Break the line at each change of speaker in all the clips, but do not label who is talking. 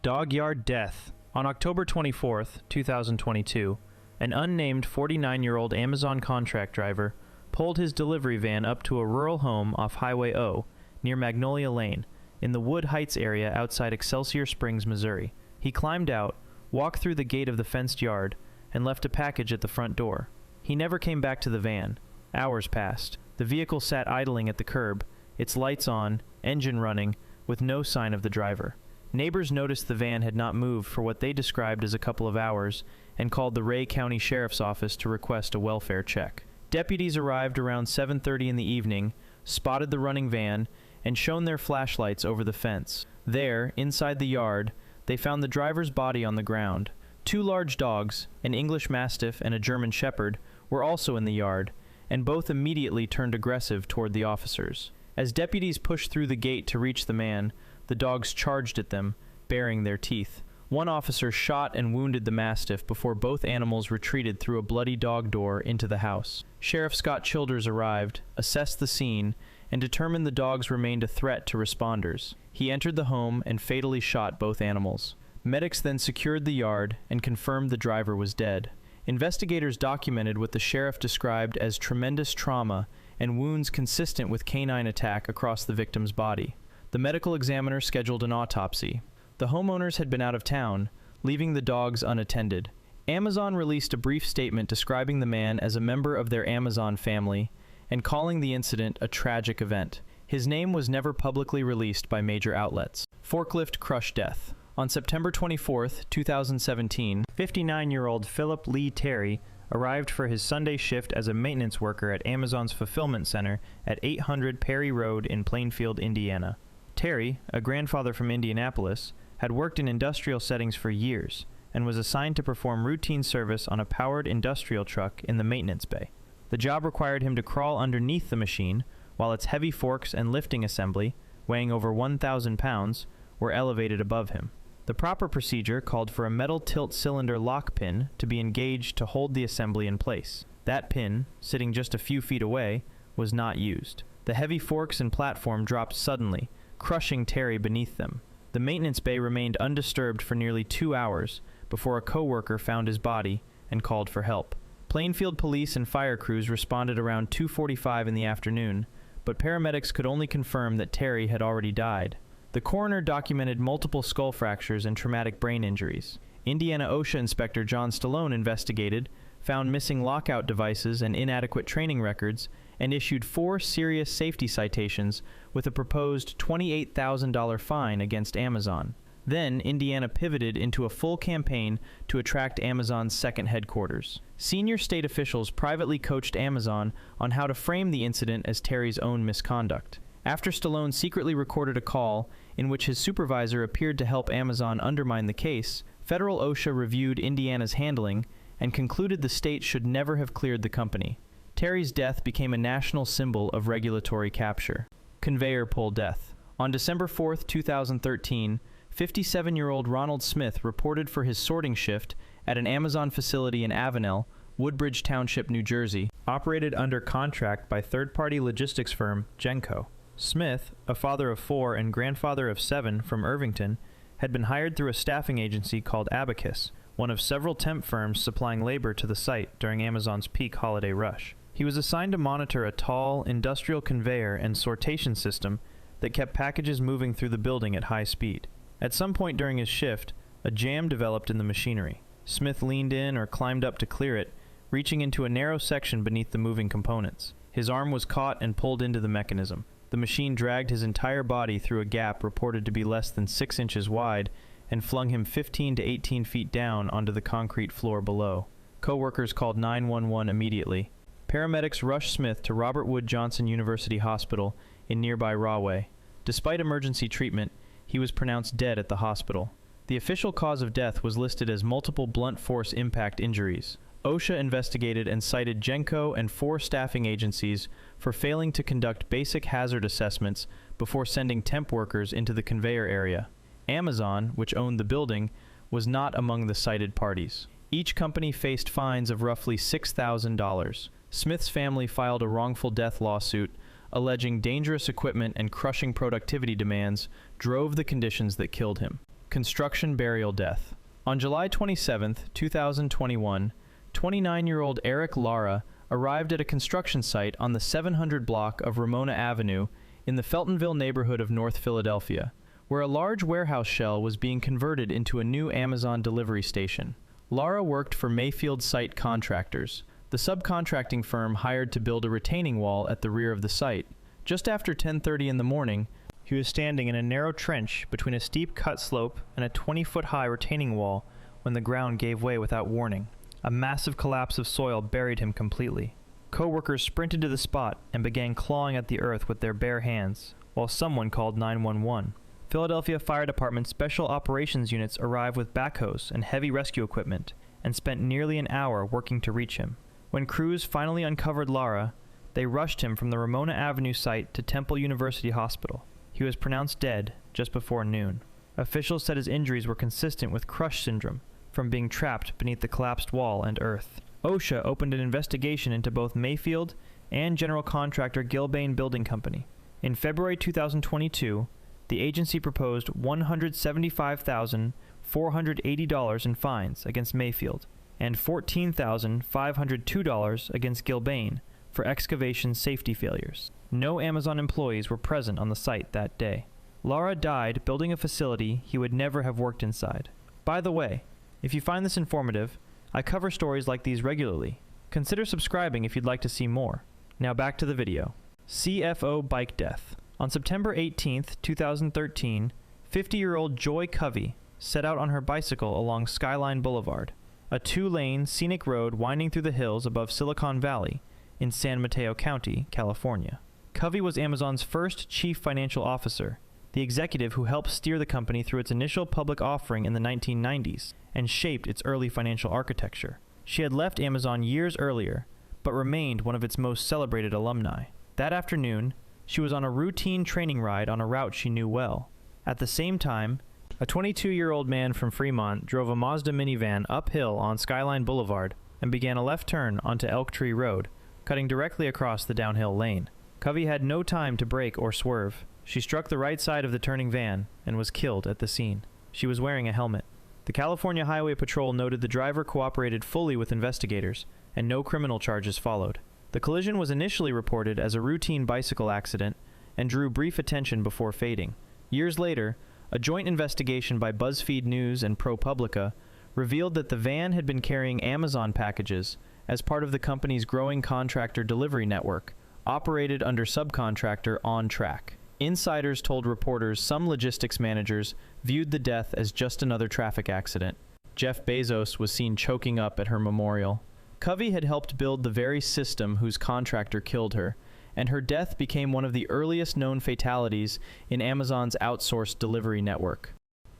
Dog yard death. On October 24, 2022, an unnamed 49-year-old Amazon contract driver pulled his delivery van up to a rural home off Highway O near Magnolia Lane in the Wood Heights area outside Excelsior Springs, Missouri. He climbed out, walked through the gate of the fenced yard, and left a package at the front door. He never came back to the van. Hours passed. The vehicle sat idling at the curb, its lights on, engine running, with no sign of the driver. Neighbors noticed the van had not moved for what they described as a couple of hours and called the Ray County Sheriff's Office to request a welfare check. Deputies arrived around 7:30 in the evening, spotted the running van, and shone their flashlights over the fence. There, inside the yard, they found the driver's body on the ground. Two large dogs, an English Mastiff and a German Shepherd, were also in the yard, and both immediately turned aggressive toward the officers. As deputies pushed through the gate to reach the man, the dogs charged at them, baring their teeth. One officer shot and wounded the Mastiff before both animals retreated through a bloody dog door into the house. Sheriff Scott Childers arrived, assessed the scene, and determined the dogs remained a threat to responders. He entered the home and fatally shot both animals. Medics then secured the yard and confirmed the driver was dead. Investigators documented what the sheriff described as tremendous trauma and wounds consistent with canine attack across the victim's body. The medical examiner scheduled an autopsy. The homeowners had been out of town, leaving the dogs unattended. Amazon released a brief statement describing the man as a member of their Amazon family and calling the incident a tragic event. His name was never publicly released by major outlets. Forklift crush death. On September 24, 2017, 59-year-old Philip Lee Terry arrived for his Sunday shift as a maintenance worker at Amazon's fulfillment center at 800 Perry Road in Plainfield, Indiana. Terry, a grandfather from Indianapolis, had worked in industrial settings for years and was assigned to perform routine service on a powered industrial truck in the maintenance bay. The job required him to crawl underneath the machine while its heavy forks and lifting assembly, weighing over 1,000 pounds, were elevated above him. The proper procedure called for a metal tilt cylinder lock pin to be engaged to hold the assembly in place. That pin, sitting just a few feet away, was not used. The heavy forks and platform dropped suddenly, crushing Terry beneath them. The maintenance bay remained undisturbed for nearly 2 hours before a coworker found his body and called for help. Plainfield police and fire crews responded around 2:45 in the afternoon, but paramedics could only confirm that Terry had already died. The coroner documented multiple skull fractures and traumatic brain injuries. Indiana OSHA Inspector John Stallone investigated, found missing lockout devices and inadequate training records, and issued 4 serious safety citations with a proposed $28,000 fine against Amazon. Then, Indiana pivoted into a full campaign to attract Amazon's second headquarters. Senior state officials privately coached Amazon on how to frame the incident as Terry's own misconduct. After Stallone secretly recorded a call in which his supervisor appeared to help Amazon undermine the case, federal OSHA reviewed Indiana's handling and concluded the state should never have cleared the company. Terry's death became a national symbol of regulatory capture. Conveyor pole death. On December 4, 2013, 57-year-old Ronald Smith reported for his sorting shift at an Amazon facility in Avenel, Woodbridge Township, New Jersey, operated under contract by third-party logistics firm Genco. Smith, a father of 4 and grandfather of 7 from Irvington, had been hired through a staffing agency called Abacus, one of several temp firms supplying labor to the site during Amazon's peak holiday rush. He was assigned to monitor a tall, industrial conveyor and sortation system that kept packages moving through the building at high speed. At some point during his shift, a jam developed in the machinery. Smith leaned in or climbed up to clear it, reaching into a narrow section beneath the moving components. His arm was caught and pulled into the mechanism. The machine dragged his entire body through a gap reported to be less than 6 inches wide and flung him 15 to 18 feet down onto the concrete floor below. Coworkers called 911 immediately. Paramedics rushed Smith to Robert Wood Johnson University Hospital in nearby Rahway. Despite emergency treatment, he was pronounced dead at the hospital. The official cause of death was listed as multiple blunt force impact injuries. OSHA investigated and cited Genco and 4 staffing agencies for failing to conduct basic hazard assessments before sending temp workers into the conveyor area. Amazon, which owned the building, was not among the cited parties. Each company faced fines of roughly $6,000. Smith's family filed a wrongful death lawsuit, alleging dangerous equipment and crushing productivity demands drove the conditions that killed him. Construction burial death. On July 27, 2021, 29-year-old Eric Lara arrived at a construction site on the 700 block of Ramona Avenue in the Feltonville neighborhood of North Philadelphia, where a large warehouse shell was being converted into a new Amazon delivery station. Lara worked for Mayfield Site Contractors, the subcontracting firm hired to build a retaining wall at the rear of the site. Just after 10:30 in the morning, he was standing in a narrow trench between a steep cut slope and a 20-foot-high retaining wall when the ground gave way without warning. A massive collapse of soil buried him completely. Co-workers sprinted to the spot and began clawing at the earth with their bare hands, while someone called 911. Philadelphia Fire Department Special Operations units arrived with backhoes and heavy rescue equipment and spent nearly an hour working to reach him. When crews finally uncovered Lara, they rushed him from the Ramona Avenue site to Temple University Hospital. He was pronounced dead just before noon. Officials said his injuries were consistent with crush syndrome from being trapped beneath the collapsed wall and earth. OSHA opened an investigation into both Mayfield and general contractor Gilbane Building Company. In February 2022, the agency proposed $175,480 in fines against Mayfield and $14,502 against Gilbane for excavation safety failures. No Amazon employees were present on the site that day. Lara died building a facility he would never have worked inside. By the way, if you find this informative, I cover stories like these regularly. Consider subscribing if you'd like to see more. Now back to the video. CFO bike death. On September 18, 2013, 50-year-old Joy Covey set out on her bicycle along Skyline Boulevard, a 2-lane scenic road winding through the hills above Silicon Valley in San Mateo County, California. Covey was Amazon's first chief financial officer, the executive who helped steer the company through its initial public offering in the 1990s and shaped its early financial architecture. She had left Amazon years earlier, but remained one of its most celebrated alumni. That afternoon, she was on a routine training ride on a route she knew well. At the same time, a 22-year-old man from Fremont drove a Mazda minivan uphill on Skyline Boulevard and began a left turn onto Elk Tree Road, cutting directly across the downhill lane. Covey had no time to brake or swerve. She struck the right side of the turning van and was killed at the scene. She was wearing a helmet. The California Highway Patrol noted the driver cooperated fully with investigators, and no criminal charges followed. The collision was initially reported as a routine bicycle accident and drew brief attention before fading. Years later, a joint investigation by BuzzFeed News and ProPublica revealed that the van had been carrying Amazon packages as part of the company's growing contractor delivery network, operated under subcontractor On Track. Insiders told reporters some logistics managers viewed the death as just another traffic accident. Jeff Bezos was seen choking up at her memorial. Covey had helped build the very system whose contractor killed her, and her death became one of the earliest known fatalities in Amazon's outsourced delivery network.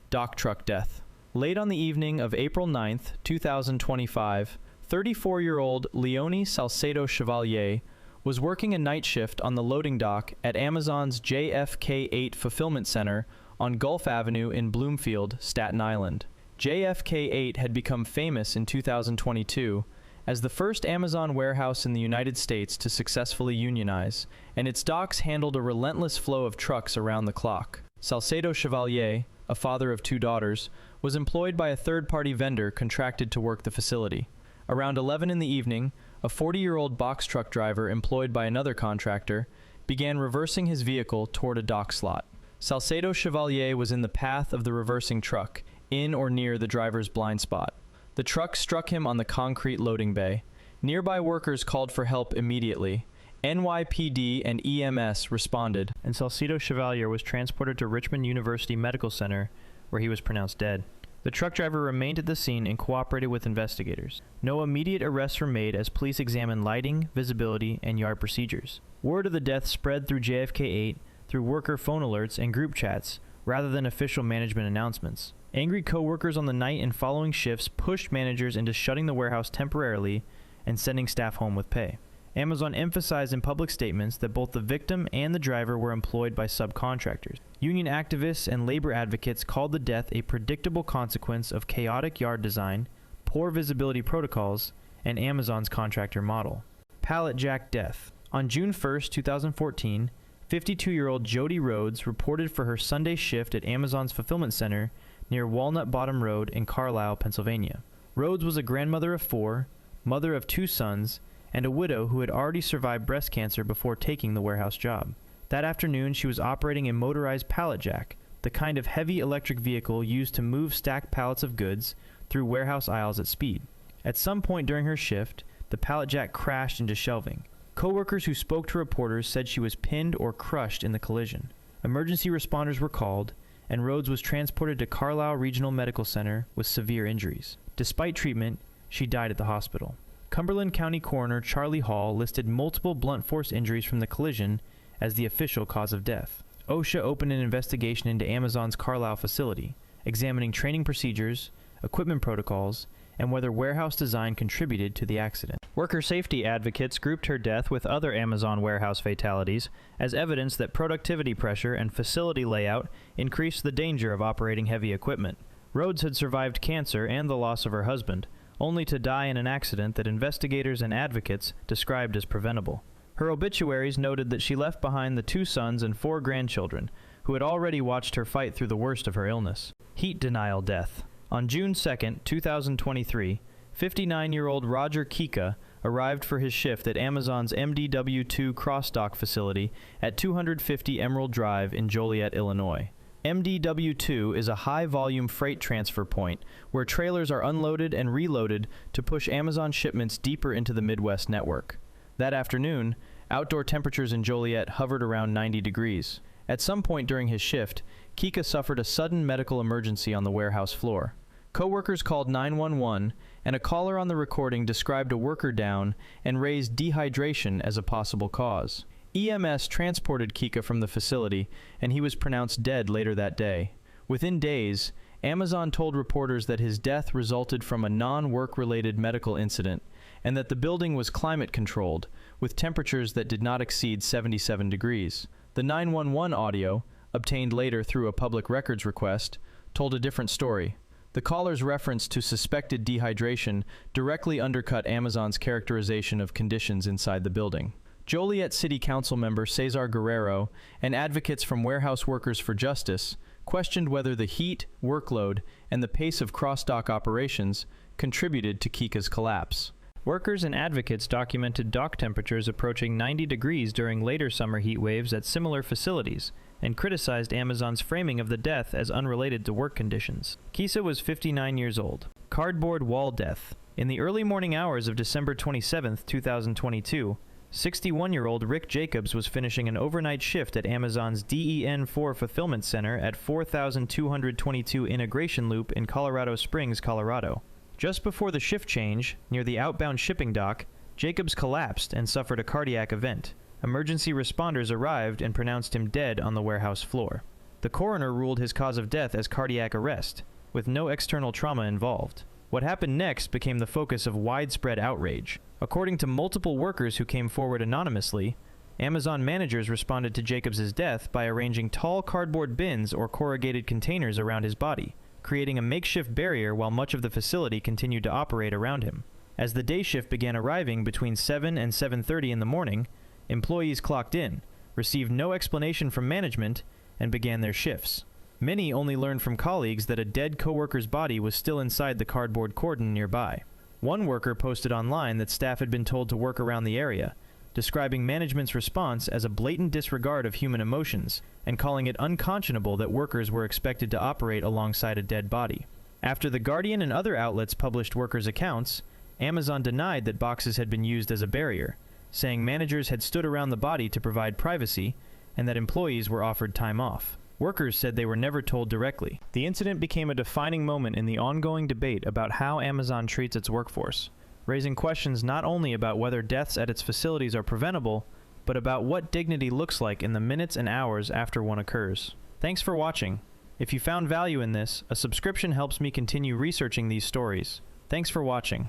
Dock truck death. Late on the evening of April 9, 2025, 34-year-old Leonie Salcedo Chevalier was working a night shift on the loading dock at Amazon's JFK 8 Fulfillment Center on Gulf Avenue in Bloomfield, Staten Island. JFK 8 had become famous in 2022 as the first Amazon warehouse in the United States to successfully unionize, and its docks handled a relentless flow of trucks around the clock. Salcedo Chevalier, a father of 2 daughters, was employed by a third-party vendor contracted to work the facility. Around 11 in the evening, a 40-year-old box truck driver employed by another contractor began reversing his vehicle toward a dock slot. Salcedo Chevalier was in the path of the reversing truck, in or near the driver's blind spot. The truck struck him on the concrete loading bay. Nearby workers called for help immediately. NYPD and EMS responded, and Salcedo Chevalier was transported to Richmond University Medical Center, where he was pronounced dead. The truck driver remained at the scene and cooperated with investigators. No immediate arrests were made as police examined lighting, visibility, and yard procedures. Word of the death spread through JFK 8 through worker phone alerts and group chats, rather than official management announcements. Angry co-workers on the night and following shifts pushed managers into shutting the warehouse temporarily and sending staff home with pay. Amazon emphasized in public statements that both the victim and the driver were employed by subcontractors. Union activists and labor advocates called the death a predictable consequence of chaotic yard design, poor visibility protocols, and Amazon's contractor model. Pallet jack death. On June 1, 2014, 52-year-old Jody Rhodes reported for her Sunday shift at Amazon's fulfillment center near Walnut Bottom Road in Carlisle, Pennsylvania. Rhodes was a grandmother of 4, mother of 2 sons, and a widow who had already survived breast cancer before taking the warehouse job. That afternoon, she was operating a motorized pallet jack, the kind of heavy electric vehicle used to move stacked pallets of goods through warehouse aisles at speed. At some point during her shift, the pallet jack crashed into shelving. Coworkers who spoke to reporters said she was pinned or crushed in the collision. Emergency responders were called, and Rhodes was transported to Carlisle Regional Medical Center with severe injuries. Despite treatment, she died at the hospital. Cumberland County Coroner Charlie Hall listed multiple blunt force injuries from the collision as the official cause of death. OSHA opened an investigation into Amazon's Carlisle facility, examining training procedures, equipment protocols, and whether warehouse design contributed to the accident. Worker safety advocates grouped her death with other Amazon warehouse fatalities as evidence that productivity pressure and facility layout increased the danger of operating heavy equipment. Rhodes had survived cancer and the loss of her husband, only to die in an accident that investigators and advocates described as preventable. Her obituaries noted that she left behind the 2 sons and 4 grandchildren, who had already watched her fight through the worst of her illness. Heat denial death. On June 2, 2023, 59-year-old Roger Kika arrived for his shift at Amazon's MDW2 cross-dock facility at 250 Emerald Drive in Joliet, Illinois. MDW2 is a high-volume freight transfer point where trailers are unloaded and reloaded to push Amazon shipments deeper into the Midwest network. That afternoon, outdoor temperatures in Joliet hovered around 90 degrees. At some point during his shift, Kika suffered a sudden medical emergency on the warehouse floor. Coworkers called 911, and a caller on the recording described a worker down and raised dehydration as a possible cause. EMS transported Kika from the facility, and he was pronounced dead later that day. Within days, Amazon told reporters that his death resulted from a non-work-related medical incident, and that the building was climate-controlled, with temperatures that did not exceed 77 degrees. The 911 audio, obtained later through a public records request, told a different story. The caller's reference to suspected dehydration directly undercut Amazon's characterization of conditions inside the building. Joliet City Council member Cesar Guerrero and advocates from Warehouse Workers for Justice questioned whether the heat, workload, and the pace of cross-dock operations contributed to Kika's collapse. Workers and advocates documented dock temperatures approaching 90 degrees during later summer heat waves at similar facilities, and criticized Amazon's framing of the death as unrelated to work conditions. Kisa was 59 years old. Cardboard wall death. In the early morning hours of December 27, 2022, 61-year-old Rick Jacobs was finishing an overnight shift at Amazon's DEN4 fulfillment center at 4222 Integration Loop in Colorado Springs, Colorado. Just before the shift change, near the outbound shipping dock, Jacobs collapsed and suffered a cardiac event. Emergency responders arrived and pronounced him dead on the warehouse floor. The coroner ruled his cause of death as cardiac arrest, with no external trauma involved. What happened next became the focus of widespread outrage. According to multiple workers who came forward anonymously, Amazon managers responded to Jacobs' death by arranging tall cardboard bins or corrugated containers around his body, creating a makeshift barrier while much of the facility continued to operate around him. As the day shift began arriving between 7 and 7:30 in the morning, employees clocked in, received no explanation from management, and began their shifts. Many only learned from colleagues that a dead coworker's body was still inside the cardboard cordon nearby. One worker posted online that staff had been told to work around the area, describing management's response as a blatant disregard of human emotions, and calling it unconscionable that workers were expected to operate alongside a dead body. After The Guardian and other outlets published workers' accounts, Amazon denied that boxes had been used as a barrier, saying managers had stood around the body to provide privacy, and that employees were offered time off. Workers said they were never told directly. The incident became a defining moment in the ongoing debate about how Amazon treats its workforce, raising questions not only about whether deaths at its facilities are preventable, but about what dignity looks like in the minutes and hours after one occurs. Thanks for watching. If you found value in this, a subscription helps me continue researching these stories. Thanks for watching.